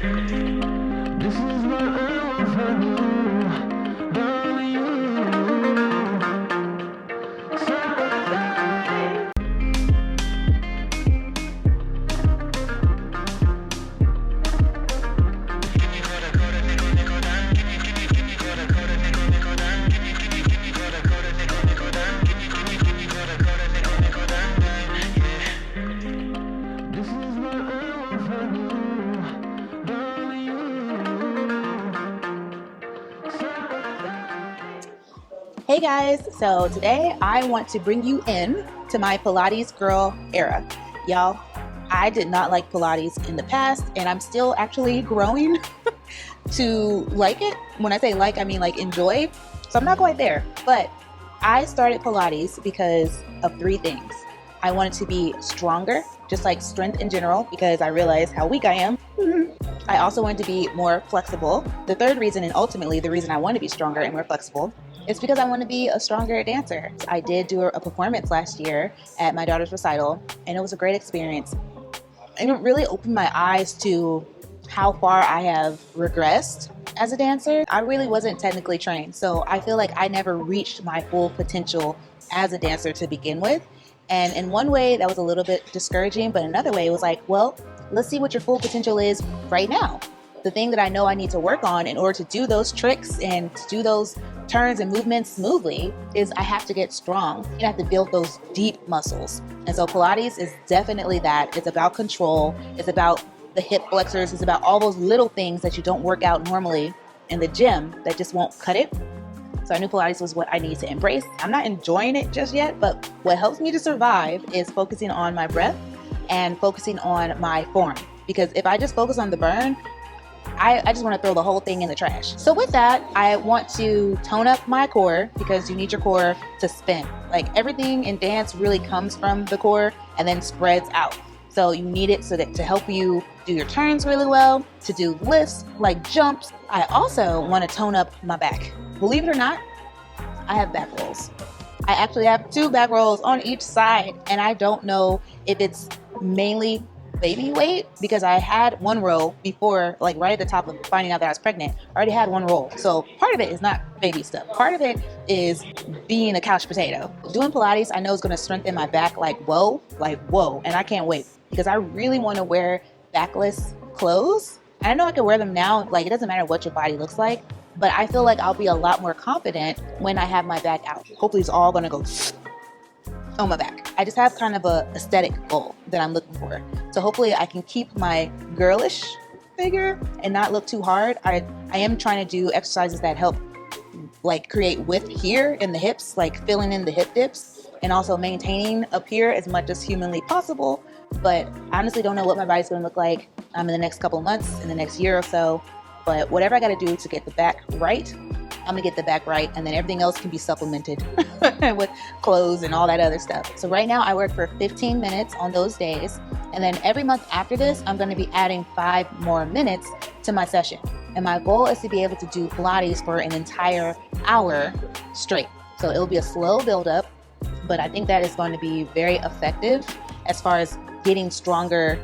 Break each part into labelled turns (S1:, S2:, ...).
S1: This is what I want from you, darling, This is what I want from you, darling,
S2: Hey guys, so today I want to bring you in to my Pilates Girl Era. Y'all, I did not like Pilates in the past and I'm still actually growing to like it. When I say like, I mean like enjoy. So I'm not quite there, but I started Pilates because of three things. I wanted to be stronger, just like strength in general, because I realized how weak I am. I also wanted to be more flexible. The third reason, and ultimately the reason I want to be stronger and more flexible, is because I want to be a stronger dancer. I did do a performance last year at my daughter's recital, and it was a great experience. And it really opened my eyes to how far I have regressed as a dancer. I really wasn't technically trained, so I feel like I never reached my full potential as a dancer to begin with. And in one way, that was a little bit discouraging, but another way, it was like, well, let's see what your full potential is right now. The thing that I know I need to work on in order to do those tricks and to do those turns and movements smoothly is I have to get strong. You have to build those deep muscles. And so Pilates is definitely that. It's about control. It's about the hip flexors. It's about all those little things that you don't work out normally in the gym that just won't cut it. So I knew Pilates was what I need to embrace. I'm not enjoying it just yet, but what helps me to survive is focusing on my breath and focusing on my form. Because if I just focus on the burn, I just want to throw the whole thing in the trash. So with that, I want to tone up my core because you need your core to spin. Like everything in dance really comes from the core and then spreads out. So you need it so that to help you do your turns really well, to do lifts like jumps. I also want to tone up my back. Believe it or not, I have back rolls. I actually have 2 back rolls on each side, and I don't know if it's mainly baby weight because I had 1 roll before, like right at the top of finding out that I was pregnant. I already had 1 roll. So part of it is not baby stuff. Part of it is being a couch potato. Doing Pilates, I know is going to strengthen my back like whoa, and I can't wait because I really want to wear backless clothes. And I know I can wear them now. Like it doesn't matter what your body looks like, but I feel like I'll be a lot more confident when I have my back out. Hopefully it's all going to go on my back. I just have kind of a aesthetic goal that I'm looking for. So hopefully I can keep my girlish figure and not look too hard. I am trying to do exercises that help like create width here in the hips, like filling in the hip dips and also maintaining up here as much as humanly possible. But I honestly don't know what my body's going to look like in the next couple of months, in the next year or so. But whatever I got to do to get the back right, I'm gonna get the back right, and then everything else can be supplemented with clothes and all that other stuff. So right now I work for 15 minutes on those days, and then every month after this, I'm gonna be adding 5 more minutes to my session. And my goal is to be able to do Pilates for an entire hour straight. So it'll be a slow buildup, but I think that is going to be very effective as far as getting stronger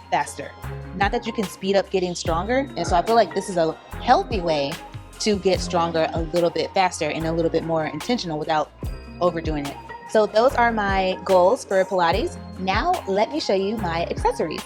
S2: faster. Not that you can speed up getting stronger, and so I feel like this is a healthy way to get stronger a little bit faster and a little bit more intentional without overdoing it. So those are my goals for Pilates. Now let me show you my accessories.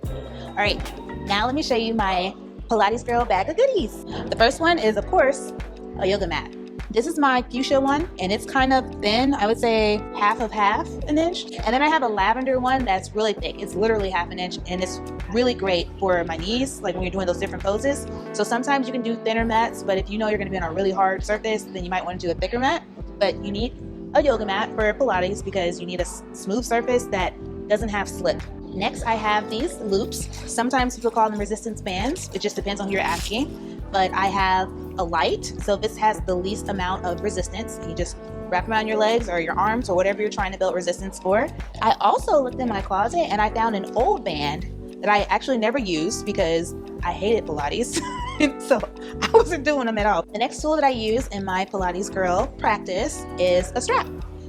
S2: All right, now let me show you my Pilates Girl bag of goodies. The first one is, of course, a yoga mat. This is my fuchsia one, and it's kind of thin. I would say half an inch. And then I have a lavender one that's really thick. It's literally half an inch, and it's really great for my knees, like when you're doing those different poses. So sometimes you can do thinner mats, but if you know you're gonna be on a really hard surface, then you might want to do a thicker mat. But you need a yoga mat for Pilates because you need a smooth surface that doesn't have slip. Next, I have these loops. Sometimes people call them resistance bands. It just depends on who you're asking. But I have a light, so this has the least amount of resistance. You just wrap them around your legs or your arms or whatever you're trying to build resistance for. I also looked in my closet and I found an old band that I actually never used because I hated Pilates. So I wasn't doing them at all. The next tool that I use in my Pilates Girl practice is a strap.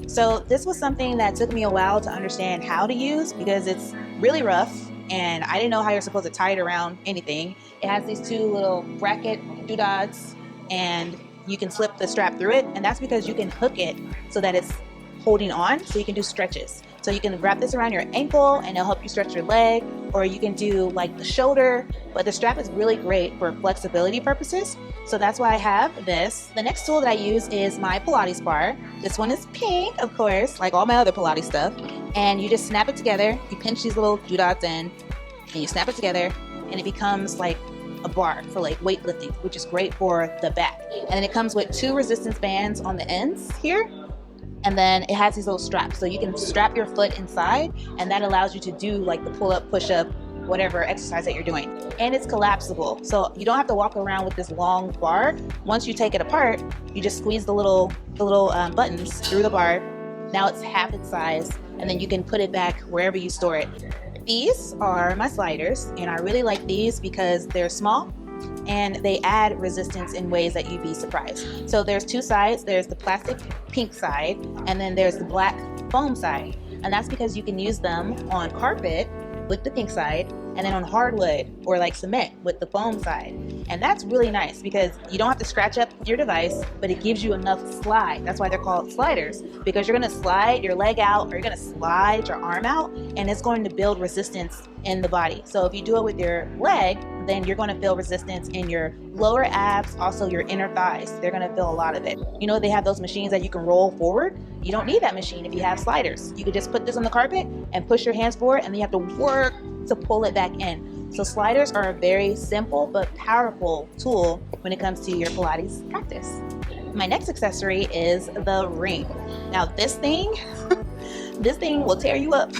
S2: So this was something that took me a while to understand how to use because it's really rough and I didn't know how you're supposed to tie it around anything. It has these two little bracket doodads, and you can slip the strap through it, and that's because you can hook it so that it's holding on, so you can do stretches. So you can wrap this around your ankle and it'll help you stretch your leg, or you can do like the shoulder, but the strap is really great for flexibility purposes. So that's why I have this. The next tool that I use is my Pilates bar. This one is pink, of course, like all my other Pilates stuff. And you just snap it together. You pinch these little doodads in and you snap it together, and it becomes like a bar for like weightlifting, which is great for the back. And then it comes with 2 resistance bands on the ends here. And then it has these little straps, so you can strap your foot inside, and that allows you to do like the pull-up, push-up, whatever exercise that you're doing. And it's collapsible, so you don't have to walk around with this long bar. Once you take it apart, you just squeeze the little buttons through the bar. Now it's half its size, and then you can put it back wherever you store it. These are my sliders, and I really like these because they're small and they add resistance in ways that you'd be surprised. So there's 2 sides. There's the plastic pink side, and then there's the black foam side. And that's because you can use them on carpet with the pink side, and then on hardwood or like cement with the foam side. And that's really nice because you don't have to scratch up your device, but it gives you enough slide. That's why they're called sliders, because you're gonna slide your leg out or you're gonna slide your arm out, and it's going to build resistance in the body. So if you do it with your leg, then you're gonna feel resistance in your lower abs, also your inner thighs. They're gonna feel a lot of it. You know, they have those machines that you can roll forward. You don't need that machine if you have sliders. You could just put this on the carpet and push your hands forward, and then you have to work to pull it back in. So sliders are a very simple but powerful tool when it comes to your Pilates practice. My next accessory is the ring. Now this thing will tear you up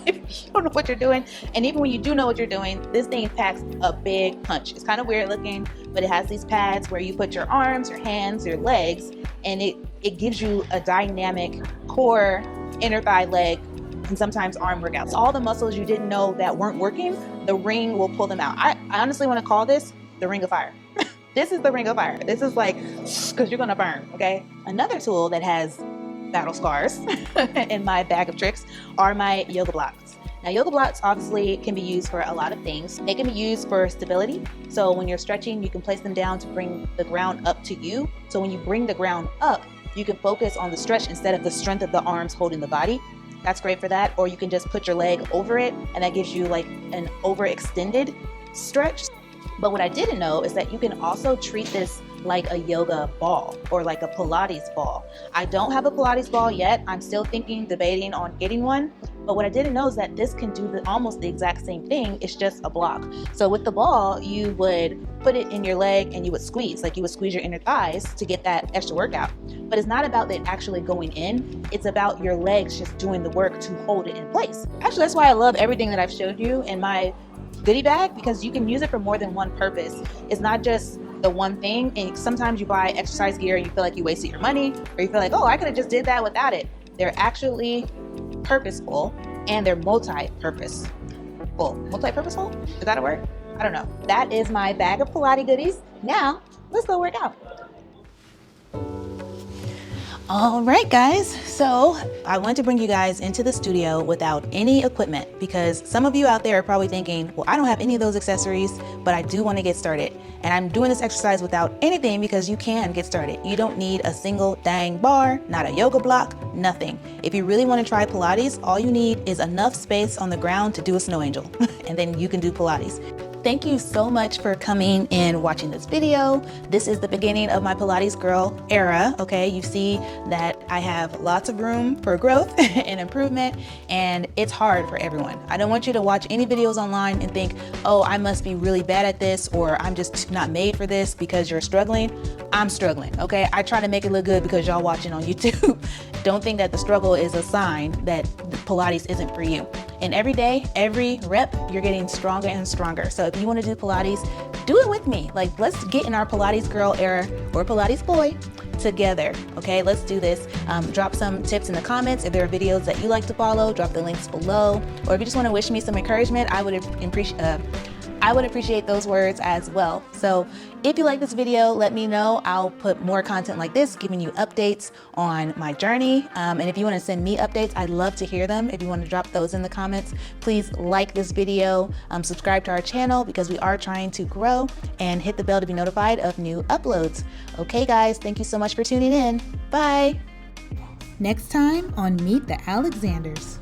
S2: if you don't know what you're doing. And even when you do know what you're doing, this thing packs a big punch. It's kind of weird looking, but it has these pads where you put your arms, your hands, your legs, and it gives you a dynamic core, inner thigh, leg, and sometimes arm workouts. All the muscles you didn't know that weren't working, the ring will pull them out. I honestly want to call this the ring of fire. This is the ring of fire. This is like, because you're gonna burn, okay? Another tool that has battle scars in my bag of tricks are my yoga blocks. Now yoga blocks obviously can be used for a lot of things. They can be used for stability. So when you're stretching, you can place them down to bring the ground up to you. So when you bring the ground up, you can focus on the stretch instead of the strength of the arms holding the body. That's great for that. Or you can just put your leg over it, and that gives you like an overextended stretch. But what I didn't know is that you can also treat this like a yoga ball or like a Pilates ball. I don't have a Pilates ball yet. I'm still debating on getting one. But what I didn't know is that this can do almost the exact same thing. It's just a block. So with the ball, you would put it in your leg and you would squeeze, like you would squeeze your inner thighs to get that extra workout. But it's not about it actually going in. It's about your legs just doing the work to hold it in place. Actually, that's why I love everything that I've showed you in my goodie bag, because you can use it for more than one purpose. It's not just the one thing. And sometimes you buy exercise gear and you feel like you wasted your money, or you feel like, oh, I could have just did that without it. They're actually purposeful, and they're multi-purposeful. Multi-purposeful? Is that a word? I don't know. That is my bag of Pilates goodies. Now, let's go work out. All right, guys. So I want to bring you guys into the studio without any equipment, because some of you out there are probably thinking, well, I don't have any of those accessories, but I do want to get started. And I'm doing this exercise without anything because you can get started. You don't need a single dang bar, not a yoga block, nothing. If you really want to try Pilates, all you need is enough space on the ground to do a snow angel, and then you can do Pilates. Thank you so much for coming and watching this video. This is the beginning of my Pilates Girl era, okay? You see that I have lots of room for growth and improvement, and it's hard for everyone. I don't want you to watch any videos online and think, oh, I must be really bad at this, or I'm just not made for this because you're struggling. I'm struggling, okay? I try to make it look good because y'all watching on YouTube. Don't think that the struggle is a sign that Pilates isn't for you. And every day, every rep, you're getting stronger and stronger. So if you want to do Pilates, do it with me. Like, let's get in our Pilates Girl Era or Pilates Boy together. Okay, let's do this. Drop some tips in the comments. If there are videos that you like to follow, drop the links below. Or if you just want to wish me some encouragement, I would I would appreciate those words as well. So if you like this video, let me know. I'll put more content like this, giving you updates on my journey. And if you want to send me updates, I'd love to hear them. If you want to drop those in the comments, please like this video, subscribe to our channel because we are trying to grow, and hit the bell to be notified of new uploads. Okay guys, thank you so much for tuning in. Bye. Next time on Meet the Alexanders.